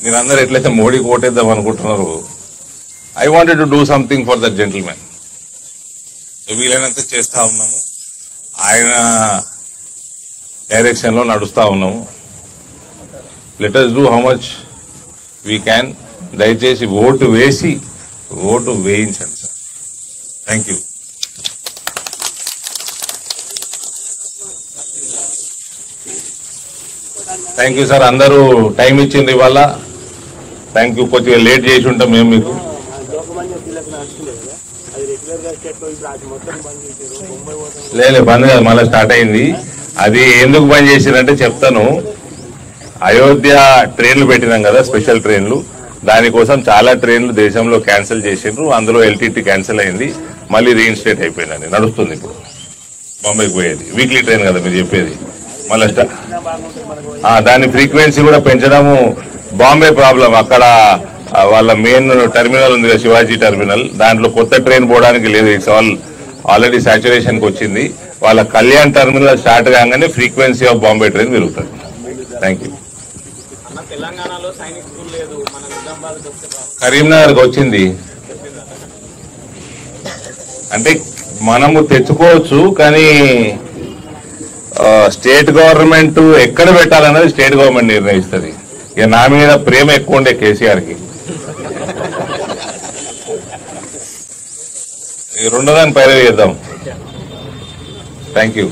మీరందరూ ఎట్లయితే మోడీకి ఓటేద్దాం అనుకుంటున్నారు, I wanted to do something for that gentleman. వీలైనంత చేస్తా ఉన్నాము, ఆయన డైరెక్షన్ లో నడుస్తా ఉన్నాము. Let us do how much we can. దయచేసి ఓటు వేయించండి sir. Thank you. Thank you sir. అందరూ టైం ఇచ్చింది ఇవాళ. Thank you. కొద్దిగా లేట్ చేసి ఉంటాం మేము మీకు. లేదు బంద్ కాదు, మళ్ళీ స్టార్ట్ అయింది. అది ఎందుకు బంద్ చేసిరంటే చెప్తాను. అయోధ్య ట్రైన్లు పెట్టినాం కదా, స్పెషల్ ట్రైన్లు, దానికోసం చాలా ట్రైన్లు దేశంలో క్యాన్సిల్ చేసిండ్రు. అందులో ఎల్టీటీ క్యాన్సిల్ అయింది, మళ్ళీ రీఇన్స్టేట్ అయిపోయిందండి. నడుస్తుంది ఇప్పుడు. బాంబేకి పోయేది వీక్లీ ట్రైన్ కదా మీరు చెప్పేది. మళ్ళీ దాని ఫ్రీక్వెన్సీ కూడా పెంచడము బాంబే ప్రాబ్లం. అక్కడ వాళ్ళ మెయిన్ టెర్మినల్ ఉంది కదా, శివాజీ టెర్మినల్, దాంట్లో కొత్త ట్రైన్ పోవడానికి లేదు. ఇట్స్ ఆల్రెడీ సాచురేషన్ కి వచ్చింది. వాళ్ళ కళ్యాణ్ టెర్మినల్ స్టార్ట్ కాగానే ఫ్రీక్వెన్సీ ఆఫ్ బాంబే ట్రైన్ పెరుగుతుంది. Thank you. కరీంనగర్కి వచ్చింది అంటే మనము తెచ్చుకోవచ్చు, కానీ స్టేట్ గవర్నమెంట్ ఎక్కడ పెట్టాలన్నది స్టేట్ గవర్నమెంట్ నిర్ణయిస్తుంది. ఇక నా మీద ప్రేమ ఎక్కువ ఉండే కేసీఆర్కి. రెండో దాన్ని పైరవి చేద్దాం. Thank you.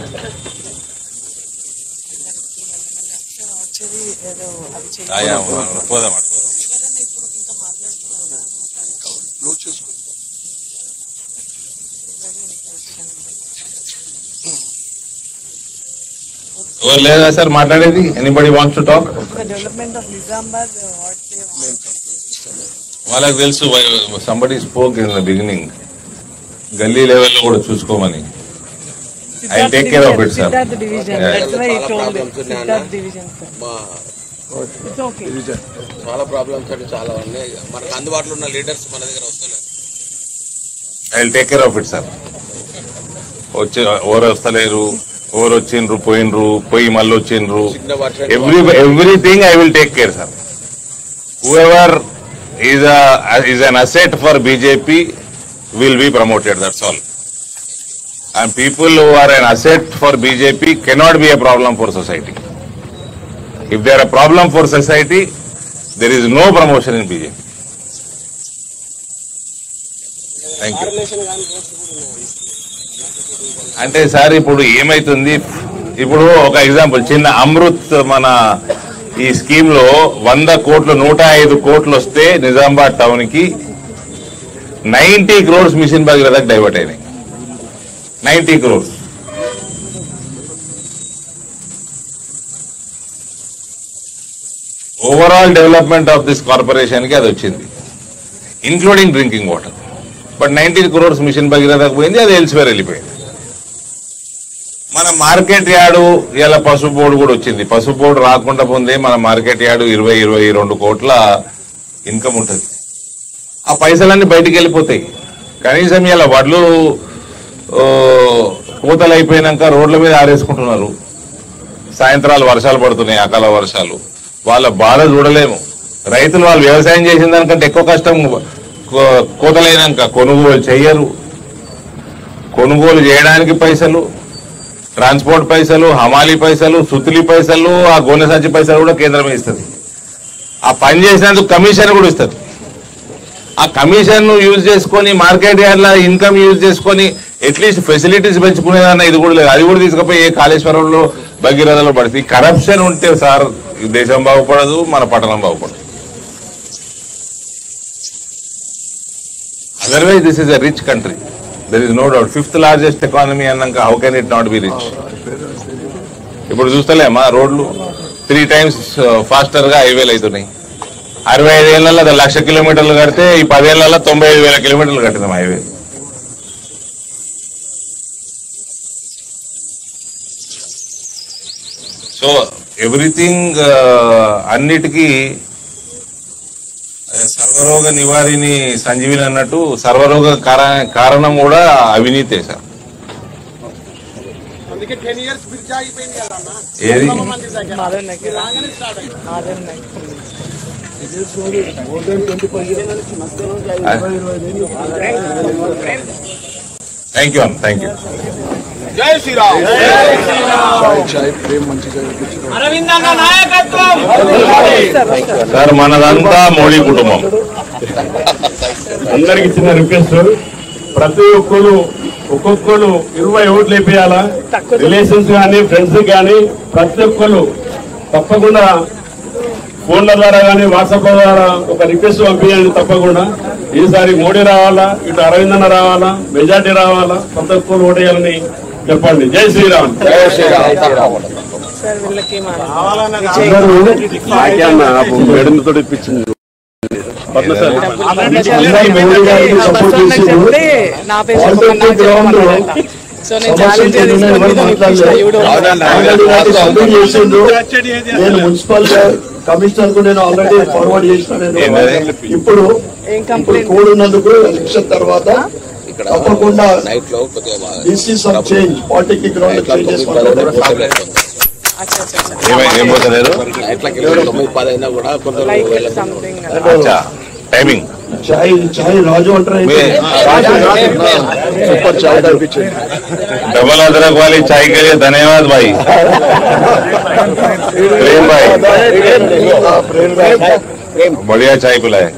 పోదాం. ఎవరు లేదా సార్ మాట్లాడేది? Anybody wants to talk? వాళ్ళకి తెలుసు. Somebody spoke in the beginning, గల్లీ లెవెల్లో కూడా చూసుకోమని. I take care of it sir. చాలా ప్రాబ్లమ్స్ అంటే చాలా ఉన్నాయి. మనకు అందుబాటులో ఉన్న లీడర్స్ మన దగ్గర వస్తలేరు. I will take care of it sir. ఎవరు వస్తలేరు, ఎవరు వచ్చిండ్రు పోయి మళ్ళీ వచ్చిండ్రు, everything I will take care sir. Whoever is an asset for BJP will be promoted, that's all. And people who are an asset for BJP cannot be a problem for society. If they are a problem for society, there is no promotion in BJP. Thank you. అంటే sir ఇప్పుడు ఏమైతుంది, ఇప్పుడు ఒక example చిన్న అమృత్ మన ఈ scheme లో 100 కోట్లు 105 కోట్లు వస్తే నిజామాబాద్ టౌన్ కి 90 crores మిషన్ భగీరథకు డైవర్ట్ అయినాయి. 90 crores. Overall development of this corporation కి అది వచ్చింది, including drinking water. But 90 crores mission భగీరథకు పోయింది, అది ఎల్స్వేర్ వెళ్ళిపోయింది. మన మార్కెట్ యార్డు ఇలా పసుపు బోర్డు కూడా వచ్చింది. పసుపు బోర్డు రాకుండా ముందే మన మార్కెట్ యార్డు 22 కోట్ల ఇన్కమ్ ఉంటుంది. ఆ పైసలన్నీ బయటికి వెళ్ళిపోతాయి. కనీసం ఇలా వడ్లు కోతలు అయిపోయినాక రోడ్ల మీద ఆరేసుకుంటున్నారు. సాయంత్రాలు వర్షాలు పడుతున్నాయి, అకాల వర్షాలు. వాళ్ళ బాధ చూడలేము. రైతులు వాళ్ళు వ్యవసాయం చేసిన దానికంటే ఎక్కువ కష్టం కోతలైనాక కొనుగోలు చెయ్యరు. కొనుగోలు చేయడానికి పైసలు, ట్రాన్స్పోర్ట్ పైసలు, హమాలీ పైసలు, సుతులి పైసలు, ఆ గోనె సంచి పైసలు కూడా కేంద్రమే ఇస్తుంది. ఆ పని చేసినందుకు కమిషన్ కూడా ఇస్తుంది. ఆ కమిషన్ యూజ్ చేసుకొని మార్కెట్ యార్డ్ల ఇన్కమ్ యూజ్ చేసుకొని అట్లీస్ట్ ఫెసిలిటీస్ పెంచుకునేదన్నా ఇది కూడా లేదు. అది కూడా తీసుకుపోయి ఏ కాళేశ్వరంలో భగీరథలో పడుతుంది. కరప్షన్ ఉంటే సార్ ఈ దేశం బాగుపడదు, మన పట్టణం బాగుపడదు. Otherwise this is a rich country, there is no doubt. 5th largest economy అన్నాక how can it not be rich? ఇప్పుడు చూస్తలేమా రోడ్లు 3 times ఫాస్టర్ గా హైవేలు అవుతున్నాయి. 65 ఏళ్లలో 1,00,000 కిలోమీటర్లు కడితే ఈ 10 ఏళ్లలో 95,000 కిలోమీటర్లు కట్టినాం హైవే. సో ఎవ్రీథింగ్ అన్నిటికీ సర్వరోగ నివారిణి సంజీవిని అన్నట్టు సర్వరోగ కారణం కూడా అవినీతే సార్. ఏది థ్యాంక్ యూ అన్న, thank you. Jai Sriram. Sir మనదంతా Modi కుటుంబం. అందరికి చిన్న రిక్వెస్ట్, ప్రతి ఒక్కరు ఒక్కొక్కరు 20 ఓట్లు వేయాలా. రిలేషన్స్ కానీ ఫ్రెండ్స్ కానీ ప్రతి ఒక్కరు తప్పకుండా ఫోన్ల ద్వారా కానీ వాట్సాప్ ద్వారా ఒక రిక్వెస్ట్ పంపించండి. తప్పకుండా ఈసారి మోడీ రావాలా, ఇటు అరవింద్ అన్న రావాలా, మెజార్టీ రావాలా, ప్రతి ఒక్కరు ఓటేయాలని చెప్పండి. జై శ్రీరామ్. జై శ్రీరామ్. మేడంతో ఇప్పించింది. నేను మున్సిపల్ కమిషనర్ కు నేను ఆల్రెడీ ఫార్వర్డ్ చేసిన. ఇప్పుడు కూడినందుకు ఎలక్షన్ తర్వాత తప్పకుండా చేంజ్ పార్టీకి గ్రౌండ్ చేంజెస్ టైమింగ్ చాయ్ రాజు అంటారు. సూపర్ చాయ్ डबल अदरक वाली चाय के लिए धन्यवाद भाई. प्रेम भाई बढ़िया चाय पिलाए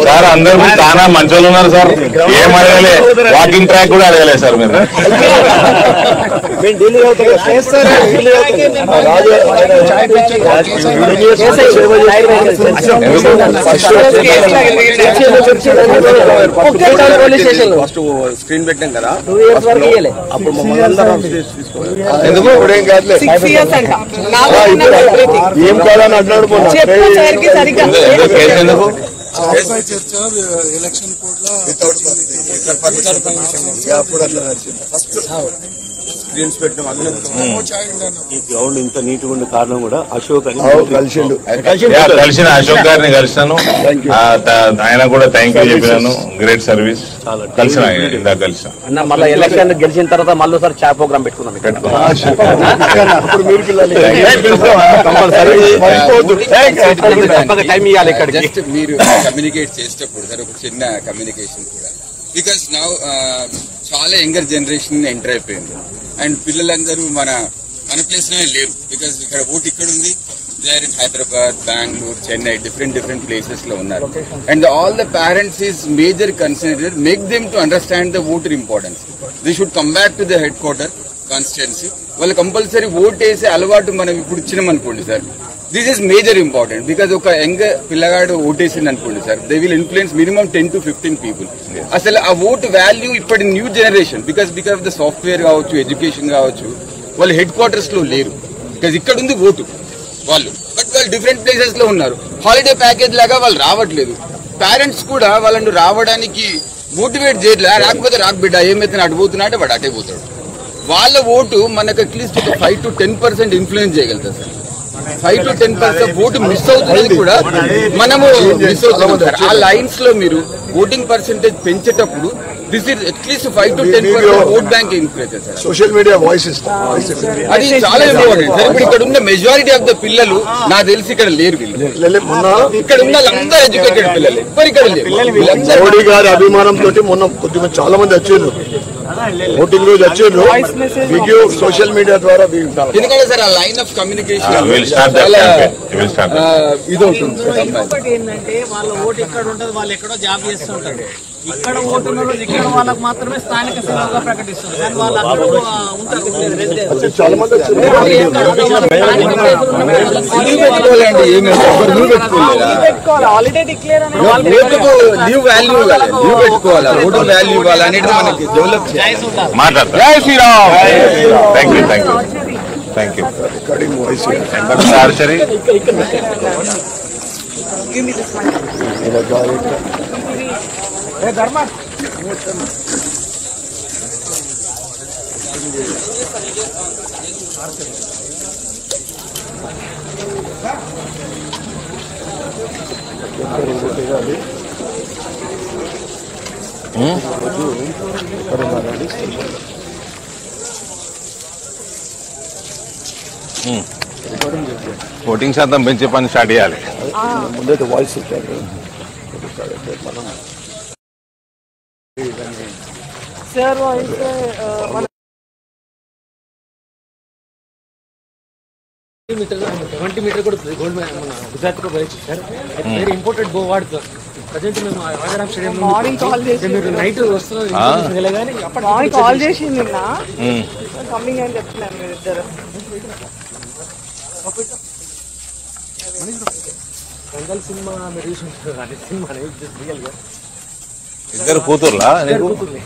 సార్. అందరూ చాలా మంచోళ్ళు ఉన్నారు సార్. ఏం అడగలే, వాకింగ్ ట్రాక్ కూడా అడగలే సార్ మీరు. ఫస్ట్ స్క్రీన్ పెట్టాం కదా, అప్పుడు ఎందుకు ఏం కాదని అన్నాడు. ఎలక్షన్ కోడ్ స్క్రీన్స్ పెట్టిన ఈ గ్రౌండ్ ఇంత నీట్ గా ఉండే కారణం కూడా అశోక్ అని కలిసిన అశోక్ గారిని కలిసాను. ఆయన కూడా థ్యాంక్ యూ చెప్పినాను. Great service. కలిసిన ఇందాక కలిసిన అన్న. మళ్ళీ ఎలక్షన్ గెలిచిన తర్వాత మళ్ళీ సార్ చాయ్ ప్రోగ్రామ్ పెట్టుకున్నాం. టైం ఇవ్వాలి ఇక్కడ. జస్ట్ మీరు కమ్యూనికేట్ చేసేటప్పుడు సార్ ఒక చిన్న కమ్యూనికేషన్ కూడా, బికాస్ నౌ చాలా యంగర్ జనరేషన్ ఎంటర్ అయిపోయింది. అండ్ పిల్లలందరూ మన ప్లేస్ లోనే లేరు. బికాస్ ఇక్కడ ఓటు ఇక్కడ ఉంది, they are in Hyderabad, Bengaluru, Chennai, different places లో ఉన్నారు. And all the parents is major consider make them to understand the voter importance. They should come back to the headquarter constituency. వాళ్ళు కంపల్సరీ ఓట్ వేసే అలవాటు మనం ఇప్పుడు ఇచ్చినాం అనుకోండి సార్. This is major important. Because ఒక యంగ్ పిల్లగాడు ఓటేసింది అనుకోండి సార్, they will influence minimum 10 to 15 people. అసలు ఆ ఓటు వాల్యూ ఇప్పటి new generation because of the software కావచ్చు, ఎడ్యుకేషన్ కావచ్చు, వాళ్ళు హెడ్ క్వార్టర్స్ లో లేరు. బికాజ్ ఇక్కడ ఉంది ఓటు వాళ్ళు, బట్ వాళ్ళు డిఫరెంట్ ప్లేసెస్ లో ఉన్నారు. హాలిడే ప్యాకేజ్ లాగా వాళ్ళు రావట్లేదు. పేరెంట్స్ కూడా వాళ్ళని రావడానికి మోటివేట్ చేయట్లేదు. రాకపోతే రాకు బిడ్డ, ఏమైతే అటు పోతున్నా అంటే వాడు అటే పోతాడు. వాళ్ళ ఓటు మనకు అట్లీస్ట్ ఒక 5 to 10% ఇన్ఫ్లుయెన్స్ చేయగలుగుతారు సార్. 5 to 10% ఓటు మిస్ అవుతున్నది కూడా మనము మిస్ అవుతున్నాం సార్. ఆ లైన్స్ లో మీరు ఓటింగ్ పర్సెంటేజ్ పెంచేటప్పుడు this is at least 5 to 10% vote bank influence sir. Social media voices అది చాలా ఇంపార్టెంట్ సార్. ఇప్పుడు ఇక్కడ ఉన్న మెజారిటీ ఆఫ్ ద పిల్లలు నాకు తెలిసి ఇక్కడ లేరు. ఇక్కడ ఉన్న వాళ్ళందరూ ఎడ్యుకేటెడ్ పిల్లలు, ఎవరు ఇక్కడ లేరు. మోడీ గారి అభిమానంతో మొన్న కొద్దిగా చాలా మంది వచ్చారు, ఓటింగ్ రోజు వచ్చారు. మీకు సోషల్ మీడియా ద్వారా ఎందుకంటే సార్ ఆ లైన్ ఆఫ్ కమ్యూనికేషన్ ఇది ఉంటుంది. ఇంకొకటి ఏంటంటే వాళ్ళ ఓటు ఎక్కడ ఉంటుంది, వాళ్ళు ఎక్కడో జాబ్ చేస్తుంటారు. ఇక్కడ ఓటున్న రోజు ఇక్కడ వాళ్ళకి మాత్రమే స్థానిక సెలవుగా ప్రకటిస్తారు, కానీ వాళ్ళు అక్కడ ఉంటారు. చాలా మంది హాలిడే డిక్లేర్ అనేది లీవ్ వాల్యూ ఇవ్వాలి, లీవ్ పెట్టుకోవాలి, ఓటు వాల్యూ ఇవ్వాలి అనేది మనకి డెవలప్ చేయాలి. మాట్లాడతారు. జై Shriram. Thank you, thank you, thank you. Voting శాతం పెంచే పని స్టార్ట్ చేయాలి. ముందైతే వాయిస్ ఇచ్చారు. సార్ 20 మీటర్ కూడా గోల్డ్ మన గుజరాత్ లో బయట సార్. వెరీ ఇంపార్టెంట్ గో వాడుతారు. ప్రజెంట్ మేము రాజారాం స్టేడియం మార్నింగ్ కాల్ చేసి మీరు నైట్ వస్తున్నారు కానీ అప్పటికి కాల్ చేసి నిన్న కమింగ్ అని చెప్తున్నాను మీరు ఇద్దరు. రంగల్ సినిమా మీరు చూసుకుంటారు కానీ సినిమా రియల్ గా ఇద్దరు కూతుర్లా? కూతుర్లే.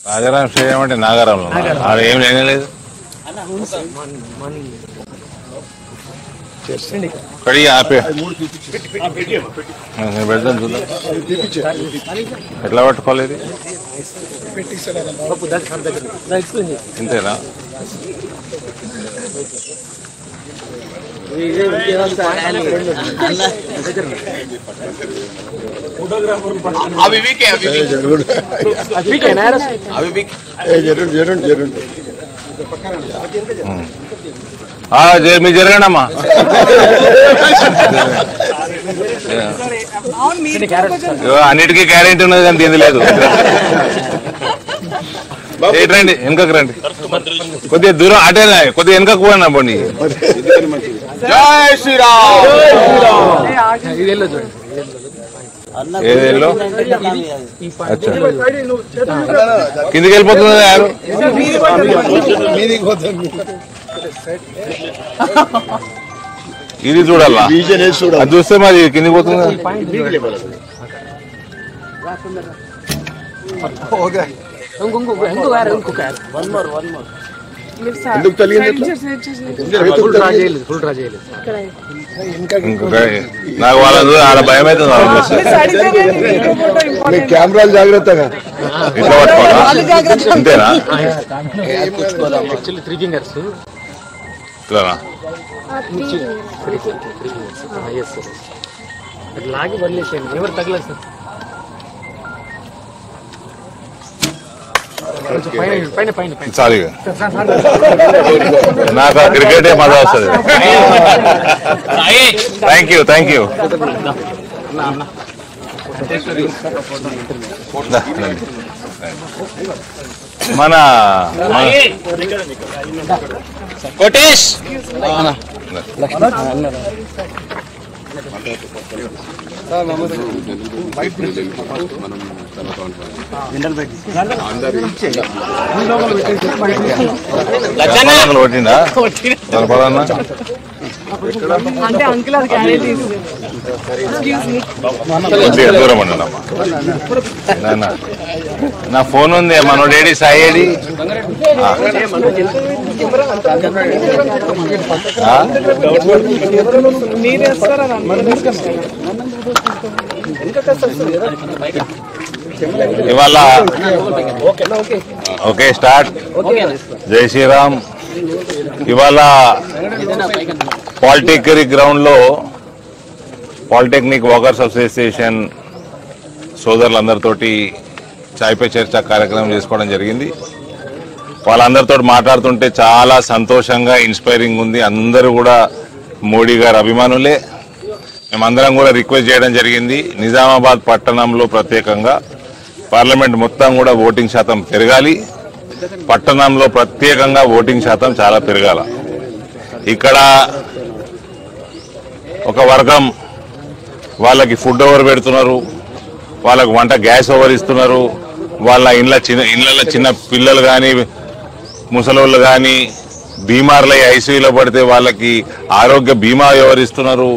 రాజారాం స్టేడియం అంటే నాగారంలో ఏం లేనేలేదు. కడిగి ఆపే నేను పెడతాను చూద్దాం ఎట్లా పట్టుకోవాలి. ఇది ఇంతేనా? మీరు జరగండి అమ్మా. అన్నిటికీ గ్యారెంటీ ఉన్నది కానీ దీని లేదు. రండి, వెనుకకు రండి. కొద్దిగా దూరం అటే, కొద్దిగా వెనుకకు పోయినా పోండి. జై శ్రీరామ్. ఏదేలో కిందికి వెళ్ళిపోతుంది. యారు ఇది చూడాలా? అది చూస్తే మరి కిందికి పోతుంది. నాకు వాళ్ళ ఆడ భయం అవుతుంది. కెమెరాలు జాగ్రత్తగా ఇట్లా పట్టుకోవాలా? అంతేనా? ఇట్లానా? లాగి వదిలేసేయండి, ఎవరు తగలేదు సార్. చాలు, నాకు క్రికెటే మజా వస్తుంది. Thank you, thank you. మన కోటేష్ కొట్టిందా? అంటే అంకుల్ అది గ్యారెంటీ కొద్దిగా దూరం ఉండమ్మా. నా ఫోన్ ఉంది మనోడు ఏడి సాయి ఏడి ఇవాళ ఓకే స్టార్ట్. జై శ్రీరామ్. ఇవాళ పాలిటెక్నిక్ గ్రౌండ్ లో పాలిటెక్నిక్ వర్కర్స్ అసోసియేషన్ సోదరులందరితోటి చాయ్ పే చర్చ కార్యక్రమం చేసుకోవడం జరిగింది. వాళ్ళందరితో మాట్లాడుతుంటే చాలా సంతోషంగా ఇన్స్పైరింగ్ ఉంది. అందరూ కూడా మోడీ గారి అభిమానులే. మేమందరం కూడా రిక్వెస్ట్ చేయడం జరిగింది, నిజామాబాద్ పట్టణంలో ప్రత్యేకంగా పార్లమెంట్ మొత్తం కూడా ఓటింగ్ శాతం పెరగాలి, పట్టణంలో ప్రత్యేకంగా ఓటింగ్ శాతం చాలా పెరగాల. ఇక్కడ ఒక వర్గం వాళ్ళకి ఫుడ్ ఓవర్ పెడుతున్నారు, వాళ్ళకు వంట గ్యాస్ ఓవర్ ఇస్తున్నారు, వాళ్ళ ఇళ్ళ చిన్న పిల్లలు కానీ ముసలోళ్ళు కానీ బీమార్లై ఐసీయూలో పడితే వాళ్ళకి ఆరోగ్య బీమా ఎవరిస్తున్నారు,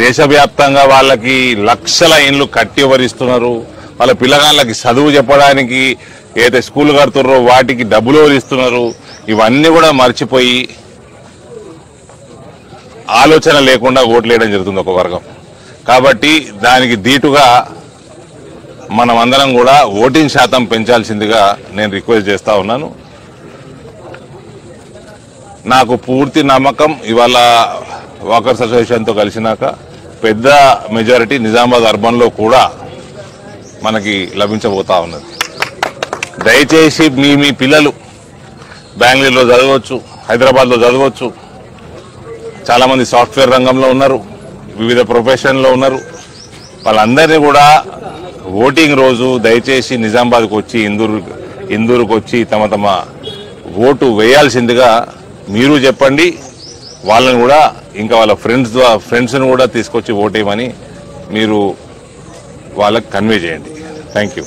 దేశవ్యాప్తంగా వాళ్ళకి లక్షల ఇండ్లు కట్టి ఎవరిస్తున్నారు, వాళ్ళ పిల్లగాళ్ళకి చదువు చెప్పడానికి ఏదైతే స్కూల్ కడుతున్నారో వాటికి డబ్బులు ఎవరిస్తున్నారు. ఇవన్నీ కూడా మర్చిపోయి ఆలోచన లేకుండా ఓట్లు వేయడం జరుగుతుంది ఒక వర్గం. కాబట్టి దానికి దీటుగా మనం అందరం కూడా ఓటింగ్ శాతం పెంచాల్సిందిగా నేను రిక్వెస్ట్ చేస్తా ఉన్నాను. నాకు పూర్తి నమ్మకం ఇవాళ వాకర్స్ అసోసియేషన్తో కలిసినాక పెద్ద మెజారిటీ నిజామాబాద్ అర్బన్లో కూడా మనకి లభించబోతా ఉన్నది. దయచేసి మీ పిల్లలు బెంగళూరులో చదవచ్చు, హైదరాబాద్లో చదవచ్చు, చాలామంది సాఫ్ట్వేర్ రంగంలో ఉన్నారు, వివిధ ప్రొఫెషన్లో ఉన్నారు. వాళ్ళందరినీ కూడా ఓటింగ్ రోజు దయచేసి నిజామాబాద్కు వచ్చి ఇందూరుకు వచ్చి తమ ఓటు వేయాల్సిందిగా మీరు చెప్పండి. వాళ్ళని కూడా ఇంకా వాళ్ళ ఫ్రెండ్స్ని కూడా తీసుకొచ్చి ఓటేయమని మీరు వాళ్ళకి కన్వే చేయండి. Thank you.